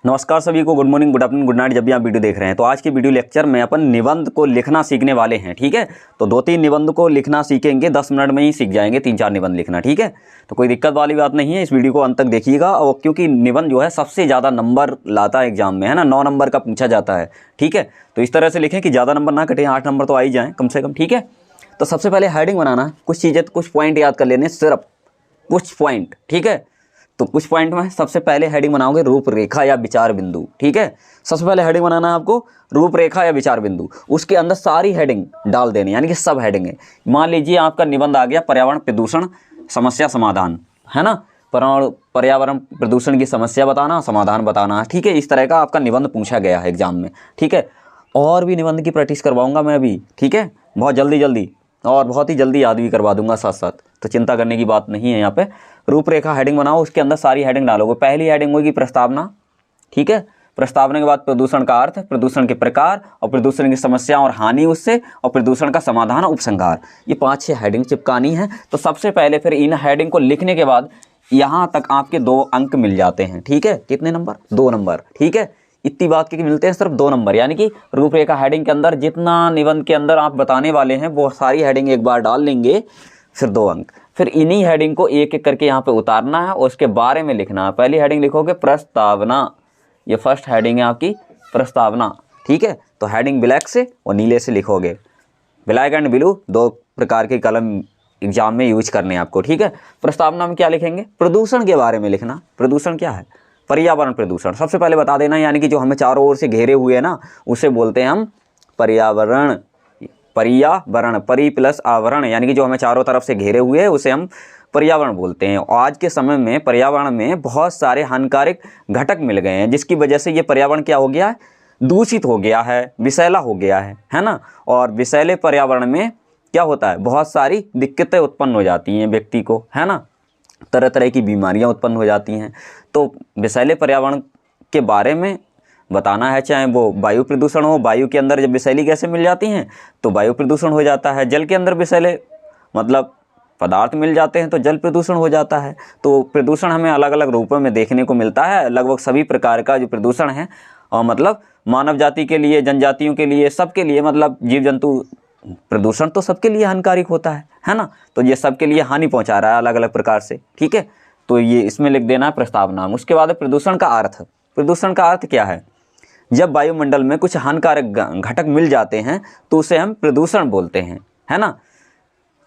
नमस्कार सभी को, good morning, good afternoon, good night, जब भी आप वीडियो देख रहे हैं। तो आज की वीडियो लेक्चर में अपन निबंध को लिखना सीखने वाले हैं। ठीक है, तो 2-3 निबंध को लिखना सीखेंगे, 10 मिनट में ही सीख जाएंगे 3-4 निबंध लिखना। ठीक है, तो कोई दिक्कत वाली बात नहीं है, इस वीडियो को अंत तक देखिएगा। और क्योंकि निबंध जो है सबसे ज़्यादा नंबर लाता है एग्जाम में, है ना, 9 नंबर का पूछा जाता है। ठीक है, तो इस तरह से लिखें कि ज़्यादा नंबर ना कटें, 8 नंबर तो आ ही जाएँ कम से कम। ठीक है, तो सबसे पहले हेडिंग बनाना, कुछ चीज़ें, कुछ पॉइंट याद कर लेने, सिर्फ कुछ पॉइंट। ठीक है, तो कुछ पॉइंट में सबसे पहले हेडिंग बनाओगे रूपरेखा या विचार बिंदु। ठीक है, सबसे पहले हेडिंग बनाना है आपको रूपरेखा या विचार बिंदु। उसके अंदर सारी हेडिंग डाल देनी, यानी कि सब हेडिंग है। मान लीजिए आपका निबंध आ गया पर्यावरण प्रदूषण समस्या समाधान, है ना, पर्यावरण प्रदूषण की समस्या बताना, समाधान बताना। ठीक है, इस तरह का आपका निबंध पूछा गया है एग्जाम में। ठीक है, और भी निबंध की प्रैक्टिस करवाऊंगा मैं अभी। ठीक है, बहुत जल्दी और बहुत ही जल्दी याद भी करवा दूंगा साथ साथ, तो चिंता करने की बात नहीं है यहाँ पे। रूपरेखा हेडिंग बनाओ, उसके अंदर सारी हेडिंग डालोगे। पहली हेडिंग होगी प्रस्तावना। ठीक है, प्रस्तावना के बाद प्रदूषण का अर्थ, प्रदूषण के प्रकार और प्रदूषण की समस्या और हानि उससे, और प्रदूषण का समाधान और उपसंहार। ये 5-6 हेडिंग चिपकानी है। तो सबसे पहले फिर इन हेडिंग को लिखने के बाद यहाँ तक आपके 2 अंक मिल जाते हैं। ठीक है, कितने नंबर? 2 नंबर। ठीक है, इतनी बात के मिलते हैं सिर्फ 2 नंबर, यानी कि रूपरेखा हेडिंग के अंदर जितना निबंध के अंदर आप बताने वाले हैं वो सारी हेडिंग एक बार डाल लेंगे, फिर 2 अंक। फिर इन्हीं हेडिंग को एक एक करके यहाँ पे उतारना है और उसके बारे में लिखना है। पहली हेडिंग लिखोगे प्रस्तावना, ये फर्स्ट हेडिंग है आपकी प्रस्तावना। ठीक है, तो हेडिंग ब्लैक से और नीले से लिखोगे, ब्लैक एंड ब्लू 2 प्रकार के कलम एग्जाम में यूज करने हैं आपको। ठीक है, प्रस्तावना में क्या लिखेंगे? प्रदूषण के बारे में लिखना। प्रदूषण क्या है? पर्यावरण प्रदूषण। सबसे पहले बता देना, यानी कि जो हमें चारों ओर से घेरे हुए है ना, उसे बोलते हैं हम पर्यावरण। पर्यावरण, परि प्लस आवरण, यानी कि जो हमें चारों तरफ से घेरे हुए है उसे हम पर्यावरण बोलते हैं। और आज के समय में पर्यावरण में बहुत सारे हानिकारक घटक मिल गए हैं, जिसकी वजह से ये पर्यावरण क्या हो गया है? दूषित हो गया है, विषैला हो गया है ना। और विषैले पर्यावरण में क्या होता है? बहुत सारी दिक्कतें उत्पन्न हो जाती हैं व्यक्ति को, है ना, तरह तरह की बीमारियां उत्पन्न हो जाती हैं। तो विषैले पर्यावरण के बारे में बताना है, चाहे वो वायु प्रदूषण हो। वायु के अंदर जब विषैली गैसें मिल जाती हैं तो वायु प्रदूषण हो जाता है। जल के अंदर विषैले मतलब पदार्थ मिल जाते हैं तो जल प्रदूषण हो जाता है। तो प्रदूषण हमें अलग अलग रूपों में देखने को मिलता है। लगभग सभी प्रकार का जो प्रदूषण है, और मतलब मानव जाति के लिए, जनजातियों के लिए, सबके लिए, मतलब जीव जंतु, प्रदूषण तो सबके लिए हानिकारक होता है ना। तो ये सबके लिए हानि पहुंचा रहा है अलग अलग प्रकार से। ठीक है, तो ये इसमें लिख देना है प्रस्तावना में। उसके बाद प्रदूषण का अर्थ। प्रदूषण का अर्थ क्या है? जब वायुमंडल में कुछ हानिकारक घटक मिल जाते हैं तो उसे हम प्रदूषण बोलते हैं, है ना।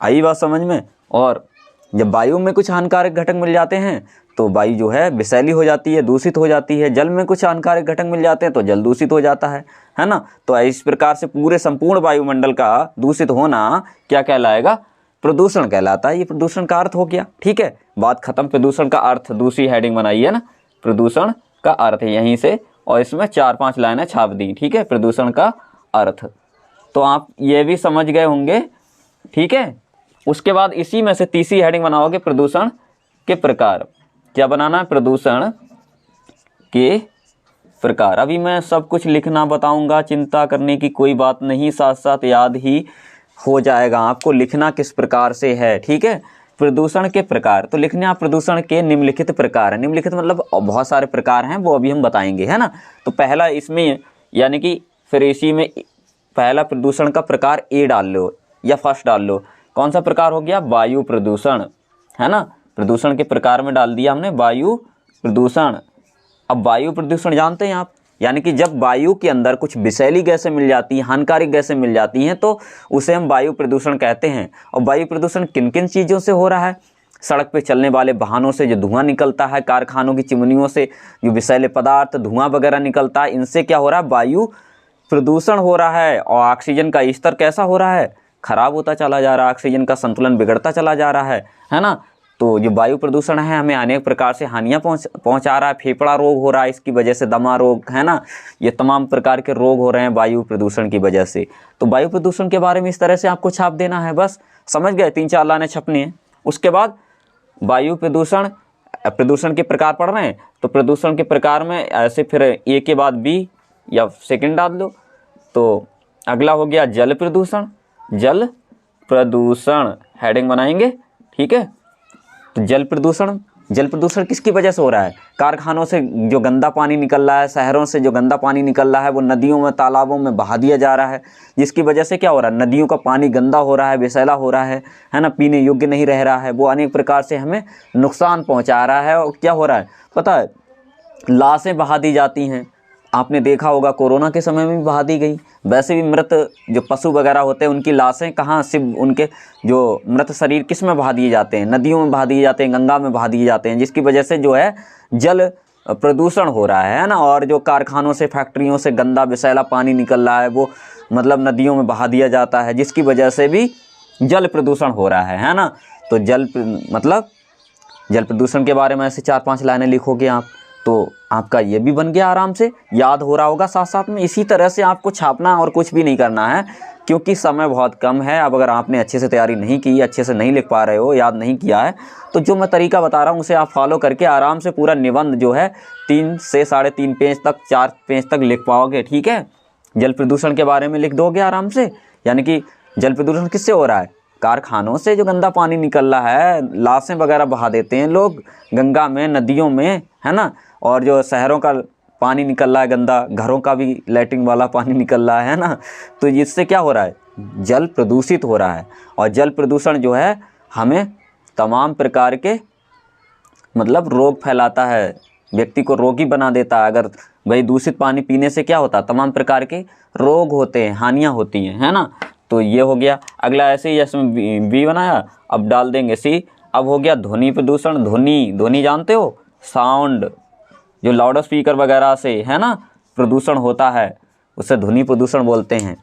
आई बात समझ में? और जब वायु में कुछ हानिकारक घटक मिल जाते हैं तो वायु जो है विषैली हो जाती है, दूषित हो जाती है। जल में कुछ हानिकारक घटक मिल जाते हैं तो जल दूषित हो जाता है ना। तो इस प्रकार से पूरे संपूर्ण वायुमंडल का दूषित होना क्या कहलाएगा? प्रदूषण कहलाता है। ये प्रदूषण का अर्थ हो गया। ठीक है, बात खत्म। प्रदूषण का अर्थ दूसरी हेडिंग बनाई है ना, प्रदूषण का अर्थ यहीं से, और इसमें 4-5 लाइनें छाप दी। ठीक है, प्रदूषण का अर्थ। तो आप ये भी समझ गए होंगे। ठीक है, उसके बाद इसी में से तीसरी हेडिंग बनाओगे प्रदूषण के प्रकार। क्या बनाना है? प्रदूषण के प्रकार। अभी मैं सब कुछ लिखना बताऊंगा, चिंता करने की कोई बात नहीं, साथ साथ याद ही हो जाएगा आपको लिखना किस प्रकार से है। ठीक है, प्रदूषण के प्रकार। तो लिखने आप प्रदूषण के निम्नलिखित प्रकार है। निम्नलिखित मतलब बहुत सारे प्रकार हैं, वो अभी हम बताएंगे, है ना। तो पहला इसमें, यानी कि फिर इसी में पहला प्रदूषण का प्रकार ए डाल लो या फर्स्ट डाल लो। कौन सा प्रकार हो गया? वायु प्रदूषण, है ना। प्रदूषण के प्रकार में डाल दिया हमने वायु प्रदूषण। अब वायु प्रदूषण जानते हैं आप, यानी कि जब वायु के अंदर कुछ विषैली गैसें मिल जाती हैं, हानिकारक गैसें मिल जाती हैं, तो उसे हम वायु प्रदूषण कहते हैं। और वायु प्रदूषण किन किन चीज़ों से हो रहा है? सड़क पे चलने वाले वाहनों से जो धुआं निकलता है, कारखानों की चिमनियों से जो विषैले पदार्थ, धुआं वगैरह निकलता है, इनसे क्या हो रहा है? वायु प्रदूषण हो रहा है। और ऑक्सीजन का स्तर कैसा हो रहा है? खराब होता चला जा रहा है, ऑक्सीजन का संतुलन बिगड़ता चला जा रहा है ना। तो जो वायु प्रदूषण है हमें अनेक प्रकार से हानियां पहुंचा रहा है। फेफड़ा रोग हो रहा है इसकी वजह से, दमा रोग, है ना। ये तमाम प्रकार के रोग हो रहे हैं वायु प्रदूषण की वजह से। तो वायु प्रदूषण के बारे में इस तरह से आपको छाप देना है, बस समझ गए। 3-4 लाइनें छपनी है। उसके बाद वायु प्रदूषण, प्रदूषण के प्रकार पढ़ रहे हैं तो प्रदूषण के प्रकार में ऐसे फिर ए के बाद बी या सेकेंड डाल दो। तो अगला हो गया जल प्रदूषण। जल प्रदूषण हेडिंग बनाएंगे। ठीक है, तो जल प्रदूषण जल प्रदूषण किसकी वजह से हो रहा है? कारखानों से जो गंदा पानी निकल रहा है, शहरों से जो गंदा पानी निकल रहा है वो नदियों में, तालाबों में बहा दिया जा रहा है, जिसकी वजह से क्या हो रहा है? नदियों का पानी गंदा हो रहा है, विषैला हो रहा है ना, पीने योग्य नहीं रह रहा है। वो अनेक प्रकार से हमें नुकसान पहुँचा रहा है। और क्या हो रहा है पता है? लाशें बहा दी जाती हैं। आपने देखा होगा कोरोना के समय में भी बहा दी गई। वैसे भी मृत जो पशु वगैरह होते हैं उनकी लाशें कहाँ से, उनके जो मृत शरीर किस में बहा दिए जाते हैं? नदियों में बहा दिए जाते हैं, गंगा में बहा दिए जाते हैं, जिसकी वजह से जो है जल प्रदूषण हो रहा है ना। और जो कारखानों से, फैक्ट्रियों से गंदा विषैला पानी निकल रहा है वो मतलब नदियों में बहा दिया जाता है, जिसकी वजह से भी जल प्रदूषण हो रहा है ना। तो जल प्रदूषण के बारे में ऐसे 4-5 लाइनें लिखोगे आप तो आपका ये भी बन गया, आराम से याद हो रहा होगा साथ साथ में। इसी तरह से आपको छापना और कुछ भी नहीं करना है, क्योंकि समय बहुत कम है। अब अगर आपने अच्छे से तैयारी नहीं की, अच्छे से नहीं लिख पा रहे हो, याद नहीं किया है, तो जो मैं तरीका बता रहा हूँ उसे आप फॉलो करके आराम से पूरा निबंध जो है 3 से 3.5 पेज तक, 4 पेज तक लिख पाओगे। ठीक है, जल प्रदूषण के बारे में लिख दोगे आराम से। यानी कि जल प्रदूषण किससे हो रहा है? कारखानों से जो गंदा पानी निकल रहा है, लाशें वगैरह बहा देते हैं लोग गंगा में, नदियों में, है ना। और जो शहरों का पानी निकल रहा है गंदा, घरों का भी लैट्रिन वाला पानी निकल रहा है ना। तो इससे क्या हो रहा है? जल प्रदूषित हो रहा है। और जल प्रदूषण जो है हमें तमाम प्रकार के मतलब रोग फैलाता है, व्यक्ति को रोगी बना देता है। अगर भाई दूषित पानी पीने से क्या होता है? तमाम प्रकार के रोग होते हैं, हानियाँ होती हैं, है ना। तो ये हो गया। अगला ऐसे ही इसमें बी बनाया, अब डाल देंगे सी। अब हो गया ध्वनि प्रदूषण। ध्वनि जानते हो? साउंड, जो लाउड स्पीकर वगैरह से, है ना, प्रदूषण होता है, उसे ध्वनि प्रदूषण बोलते हैं।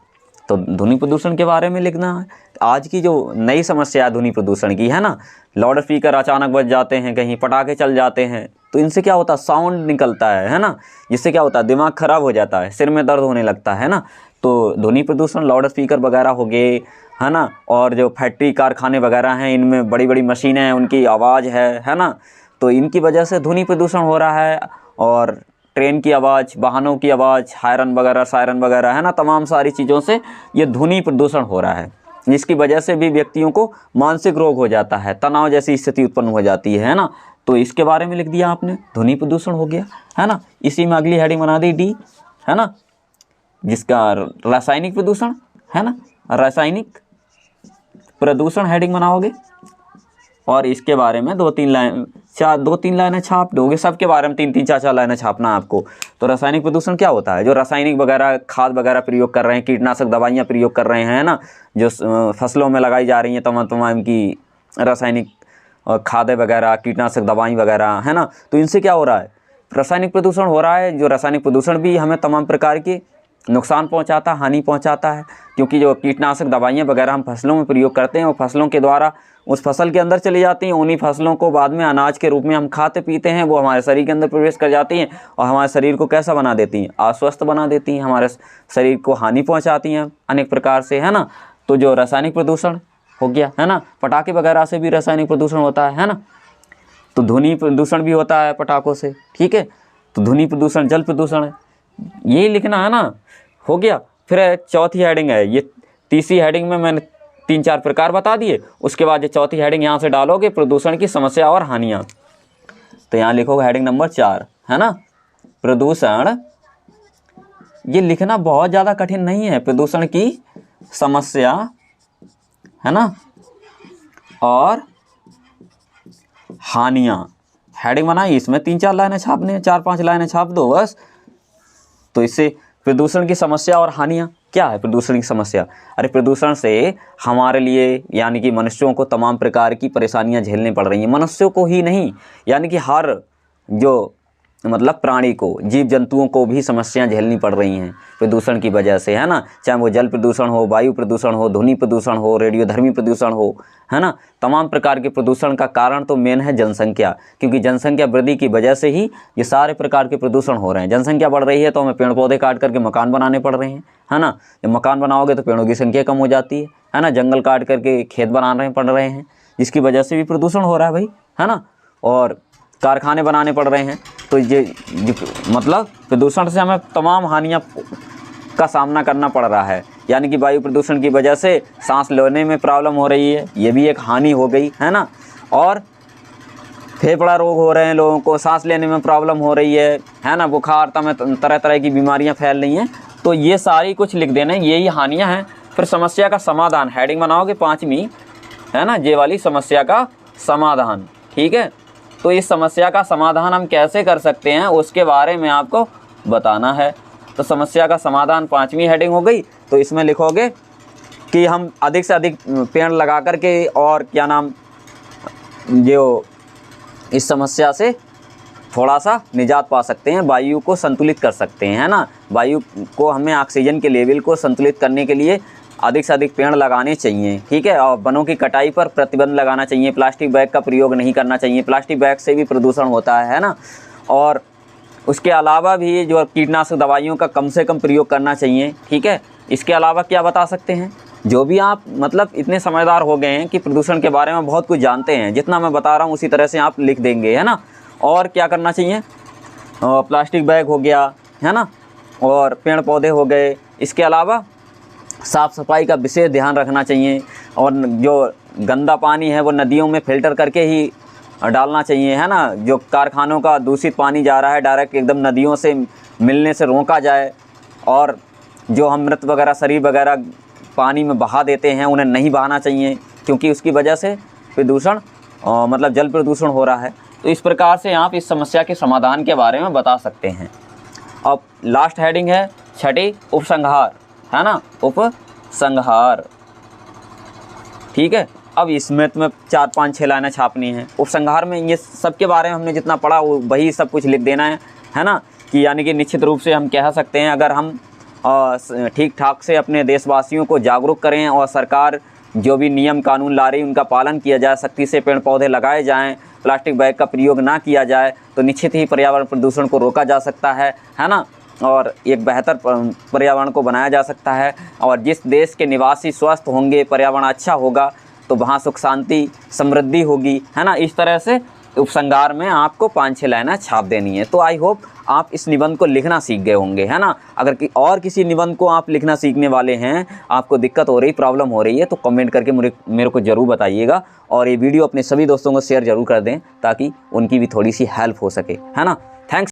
तो ध्वनि प्रदूषण के बारे में लिखना है। आज की जो नई समस्या है ध्वनि प्रदूषण की, है ना, लाउड स्पीकर अचानक बज जाते हैं, कहीं पटाखे चल जाते हैं, तो इनसे क्या होता है? साउंड निकलता है ना, जिससे क्या होता है? दिमाग खराब हो जाता है, सिर में दर्द होने लगता है ना। तो ध्वनि प्रदूषण, लाउड स्पीकर वगैरह हो गए, है ना। और जो फैक्ट्री, कारखाने वगैरह हैं, इनमें बड़ी बड़ी मशीनें हैं, उनकी आवाज़ है ना। तो इनकी वजह से ध्वनि प्रदूषण हो रहा है। और ट्रेन की आवाज़, वाहनों की आवाज़, हायरन वगैरह, सायरन वगैरह, है ना, तमाम सारी चीज़ों से ये ध्वनि प्रदूषण हो रहा है, जिसकी वजह से भी व्यक्तियों को मानसिक रोग हो जाता है, तनाव जैसी स्थिति उत्पन्न हो जाती है ना। तो इसके बारे में लिख दिया आपने, ध्वनि प्रदूषण हो गया, है ना। इसी में अगली हेडिंग बना दी डी, है ना, जिसका रासायनिक प्रदूषण, है ना, रासायनिक प्रदूषण हेडिंग बनाओगे। और इसके बारे में 2-3 लाइनें छाप दोगे। सबके बारे में 3-3, 4-4 लाइनें छापना है आपको। तो रासायनिक प्रदूषण क्या होता है? जो रासायनिक वगैरह, खाद वगैरह प्रयोग कर रहे हैं, कीटनाशक दवाइयाँ प्रयोग कर रहे हैं ना, जो फसलों में लगाई जा रही हैं तमाम की रासायनिक खादें वगैरह, कीटनाशक दवाई वगैरह, है ना। तो इनसे क्या हो रहा है? रासायनिक प्रदूषण हो रहा है। जो रासायनिक प्रदूषण भी हमें तमाम प्रकार के नुकसान पहुंचाता, हानि पहुंचाता है, क्योंकि जो कीटनाशक दवाइयाँ वगैरह हम फसलों में प्रयोग करते हैं, वो फसलों के द्वारा उस फसल के अंदर चली जाती हैं। उन्हीं फसलों को बाद में अनाज के रूप में हम खाते पीते हैं, वो हमारे शरीर के अंदर प्रवेश कर जाती हैं और हमारे शरीर को कैसा बना देती हैं? अस्वस्थ बना देती हैं, हमारे शरीर को हानि पहुँचाती हैं अनेक प्रकार से, है ना। तो जो रासायनिक प्रदूषण हो गया, है ना, पटाखे वगैरह से भी रासायनिक प्रदूषण होता है ना। तो ध्वनि प्रदूषण भी होता है पटाखों से, ठीक है। तो ध्वनि प्रदूषण, जल प्रदूषण है, ये लिखना है ना। हो गया। फिर चौथी हेडिंग है, ये तीसरी हेडिंग में मैंने 3-4 प्रकार बता दिए। उसके बाद ये चौथी हेडिंग यहाँ से डालोगे, प्रदूषण की समस्या और हानियाँ। तो यहाँ लिखोगे हेडिंग नंबर 4, है ना, प्रदूषण। ये लिखना बहुत ज़्यादा कठिन नहीं है। प्रदूषण की समस्या, है ना, और हानियाँ। हेडिंग बनाई, इसमें 3-4 लाइनें छापने, 4-5 लाइनें छाप दो बस। तो इससे प्रदूषण की समस्या और हानियाँ क्या है? प्रदूषण की समस्या, अरे प्रदूषण से हमारे लिए यानी कि मनुष्यों को तमाम प्रकार की परेशानियां झेलनी पड़ रही हैं। मनुष्यों को ही नहीं, यानी कि हर जो मतलब प्राणी को, जीव जंतुओं को भी समस्याएं झेलनी पड़ रही हैं प्रदूषण की वजह से, है ना। चाहे वो जल प्रदूषण हो, वायु प्रदूषण हो, ध्वनि प्रदूषण हो, रेडियोधर्मी प्रदूषण हो, है ना। तमाम प्रकार के प्रदूषण का कारण तो मेन है जनसंख्या, क्योंकि जनसंख्या वृद्धि की वजह से ही ये सारे प्रकार के प्रदूषण हो रहे हैं। जनसंख्या बढ़ रही है तो हमें पेड़ पौधे काट करके मकान बनाने पड़ रहे हैं, है ना। जब मकान बनाओगे तो पेड़ों की संख्या कम हो जाती है ना। जंगल काट करके खेत बनाने पड़ रहे हैं, जिसकी वजह से भी प्रदूषण हो रहा है भाई, है ना। और कारखाने बनाने पड़ रहे हैं, तो ये मतलब प्रदूषण से हमें तमाम हानियाँ का सामना करना पड़ रहा है। यानी कि वायु प्रदूषण की वजह से सांस लेने में प्रॉब्लम हो रही है, ये भी एक हानि हो गई, है ना। और फेफड़ा रोग हो रहे हैं लोगों को, सांस लेने में प्रॉब्लम हो रही है ना, बुखार तरह तरह की बीमारियां फैल रही हैं, तो ये सारी कुछ लिख देना, यही हानियां हैं। फिर समस्या का समाधान हेडिंग बनाओगे 5वीं, है ना, ये वाली समस्या का समाधान, ठीक है। तो इस समस्या का समाधान हम कैसे कर सकते हैं उसके बारे में आपको बताना है। तो समस्या का समाधान 5वीं हेडिंग हो गई। तो इसमें लिखोगे कि हम अधिक से अधिक पेड़ लगा करके और क्या नाम, जो इस समस्या से थोड़ा सा निजात पा सकते हैं, वायु को संतुलित कर सकते हैं, है ना। वायु को, हमें ऑक्सीजन के लेवल को संतुलित करने के लिए अधिक से अधिक पेड़ लगाने चाहिए, ठीक है। और वनों की कटाई पर प्रतिबंध लगाना चाहिए, प्लास्टिक बैग का प्रयोग नहीं करना चाहिए, प्लास्टिक बैग से भी प्रदूषण होता है ना। और उसके अलावा भी जो कीटनाशक दवाइयों का कम से कम प्रयोग करना चाहिए, ठीक है। इसके अलावा क्या बता सकते हैं, जो भी आप मतलब इतने समझदार हो गए हैं कि प्रदूषण के बारे में बहुत कुछ जानते हैं, जितना मैं बता रहा हूँ उसी तरह से आप लिख देंगे, है ना। और क्या करना चाहिए, प्लास्टिक बैग हो गया, है ना, और पेड़ पौधे हो गए। इसके अलावा साफ़ सफाई का विशेष ध्यान रखना चाहिए, और जो गंदा पानी है वो नदियों में फ़िल्टर करके ही डालना चाहिए, है ना। जो कारखानों का दूषित पानी जा रहा है डायरेक्ट एकदम नदियों से मिलने से रोका जाए, और जो हम मृत वगैरह शरीर वगैरह पानी में बहा देते हैं उन्हें नहीं बहाना चाहिए, क्योंकि उसकी वजह से प्रदूषण मतलब जल प्रदूषण हो रहा है। तो इस प्रकार से आप इस समस्या के समाधान के बारे में बता सकते हैं। अब लास्ट हेडिंग है 6ठी, उपसंहार, है ना, उपसंहार, ठीक है। अब इसमें तुम्हें 4, 5, 6 लाइनें छापनी है। उपसंहार में ये सब के बारे में हमने जितना पढ़ा वही सब कुछ लिख देना है ना। कि यानी कि निश्चित रूप से हम कह सकते हैं, अगर हम ठीक ठाक से अपने देशवासियों को जागरूक करें और सरकार जो भी नियम कानून ला रही उनका पालन किया जाए, सख्ती से पेड़ पौधे लगाए जाएं, प्लास्टिक बैग का प्रयोग ना किया जाए, तो निश्चित ही पर्यावरण प्रदूषण को रोका जा सकता है ना। और एक बेहतर पर्यावरण को बनाया जा सकता है। और जिस देश के निवासी स्वस्थ होंगे, पर्यावरण अच्छा होगा, तो वहाँ सुख शांति समृद्धि होगी, है ना। इस तरह से उपसंहार में आपको 5-6 लाइनें छाप देनी है। तो आई होप आप इस निबंध को लिखना सीख गए होंगे, है ना। अगर और किसी निबंध को आप लिखना सीखने वाले हैं, आपको दिक्कत हो रही, प्रॉब्लम हो रही है, तो कमेंट करके मेरे को ज़रूर बताइएगा। और ये वीडियो अपने सभी दोस्तों को शेयर ज़रूर कर दें, ताकि उनकी भी थोड़ी सी हेल्प हो सके, है ना। थैंक्स।